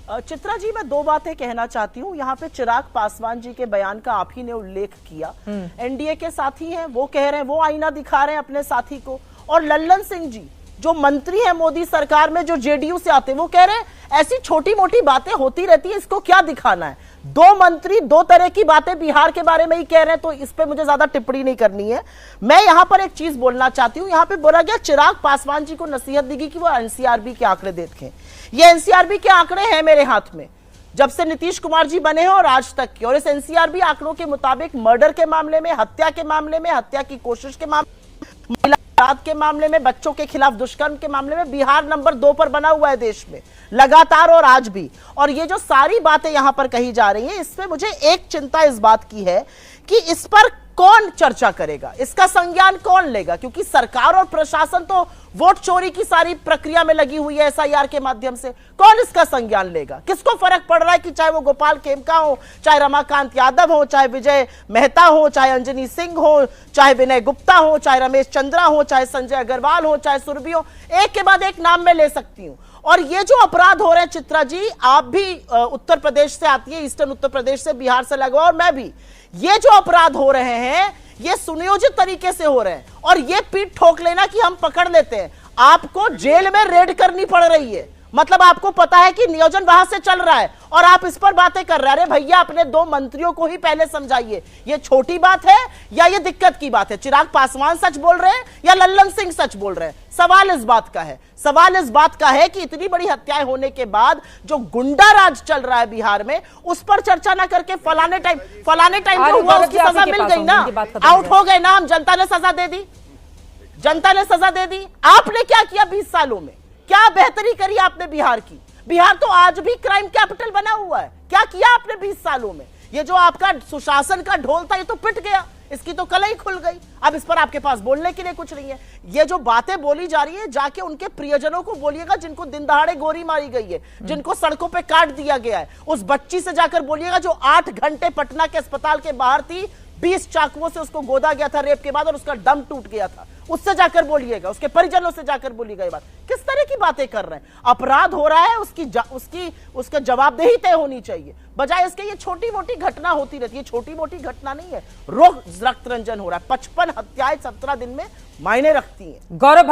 चित्रा जी, मैं दो बातें कहना चाहती हूँ। यहाँ पे चिराग पासवान जी के बयान का आप ही ने उल्लेख किया। एनडीए के साथी हैं, वो कह रहे हैं, वो आईना दिखा रहे हैं अपने साथी को। और लल्लन सिंह जी जो मंत्री है मोदी सरकार में, जो जेडीयू से आते हैं, वो कह रहे हैं ऐसी छोटी मोटी बातें होती रहती है, इसको क्या दिखाना है। दो मंत्री दो तरह की बातें बिहार के बारे में ही कह रहे हैं, तो इस पे मुझे ज्यादा टिप्पणी नहीं करनी है। मैं यहां पर एक चीज बोलना चाहती हूं। यहां पे बोला गया चिराग पासवान जी को नसीहत देगी कि वो एनसीआरबी के आंकड़े देखें। ये एनसीआरबी के आंकड़े हैं मेरे हाथ में, जब से नीतीश कुमार जी बने हैं और आज तक के। और इस एनसीआरबी आंकड़ों के मुताबिक मर्डर के मामले में, हत्या के मामले में, हत्या की कोशिश के मामले, महिला अपराध के मामले में, बच्चों के खिलाफ दुष्कर्म के मामले में बिहार नंबर 2 पर बना हुआ है देश में, लगातार और आज भी। और ये जो सारी बातें यहां पर कही जा रही हैं, इसमें मुझे एक चिंता इस बात की है कि इस पर कौन चर्चा करेगा, इसका संज्ञान कौन लेगा। क्योंकि सरकार और प्रशासन तो वोट चोरी की सारी प्रक्रिया में लगी हुई है एसआईआर के माध्यम से। कौन इसका संज्ञान लेगा? किसको फर्क पड़ रहा है कि चाहे वो गोपाल खेमका हो, चाहे रमाकांत यादव हो, चाहे विजय मेहता हो, चाहे अंजनी सिंह हो, चाहे विनय गुप्ता हो, चाहे रमेश चंद्रा हो, चाहे संजय अग्रवाल हो, चाहे सुरभि हो, एक के बाद एक नाम मैं ले सकती हूं। और ये जो अपराध हो रहे हैं, चित्रा जी, आप भी उत्तर प्रदेश से आती है, ईस्टर्न उत्तर प्रदेश से, बिहार से लगा, और मैं भी, ये जो अपराध हो रहे हैं ये सुनियोजित तरीके से हो रहे हैं। और ये पीठ ठोक लेना कि हम पकड़ लेते हैं, आपको जेल में रेड करनी पड़ रही है। मतलब आपको पता है कि नियोजन वहां से चल रहा है और आप इस पर बातें कर रहे हैं। अरे भैया, अपने दो मंत्रियों को ही पहले समझाइए, ये छोटी बात है या ये दिक्कत की बात है। चिराग पासवान सच बोल रहे हैं या लल्लन सिंह सच बोल रहे हैं? सवाल इस बात का है। सवाल इस बात का है कि इतनी बड़ी हत्याएं होने के बाद जो गुंडा राज चल रहा है बिहार में, उस पर चर्चा ना करके फलाने टाइम पे हुआ, उसकी सजा मिल गई ना, आउट हो गए ना हम, जनता ने सजा दे दी, जनता ने सजा दे दी। आपने क्या किया 20 सालों में? क्या बेहतरी करी आपने बिहार की? बिहार तो आज भी क्राइम कैपिटल बना हुआ है। क्या किया आपने 20 सालों में? ये जो आपका सुशासन का ढोल था, ये तो पिट गया, इसकी तो कलई खुल गई। अब इस पर आपके पास बोलने के लिए कुछ नहीं है। ये जो बातें बोली जा रही है, जाके उनके प्रियजनों को बोलिएगा जिनको दिन दहाड़े गोली मारी गई है, जिनको सड़कों पे काट दिया गया है। उस बच्ची से जाकर बोलिएगा जो 8 घंटे पटना के अस्पताल के बाहर थी, 20 चाकुओं से उसको गोदा गया था रेप के बाद और उसका दम टूट गया था। उससे जाकर बोलिएगा, उसके परिजनों से जाकर बोलिएगा। ये बात किस तरह की बातें कर रहे हैं? अपराध हो रहा है, उसका जवाबदेही तय होनी चाहिए, बजाय इसके ये छोटी मोटी घटना होती रहती है। छोटी मोटी घटना नहीं है, रोज रक्त रंजन हो रहा है। 55 हत्याएं 17 दिन में मायने रखती हैं। गौरव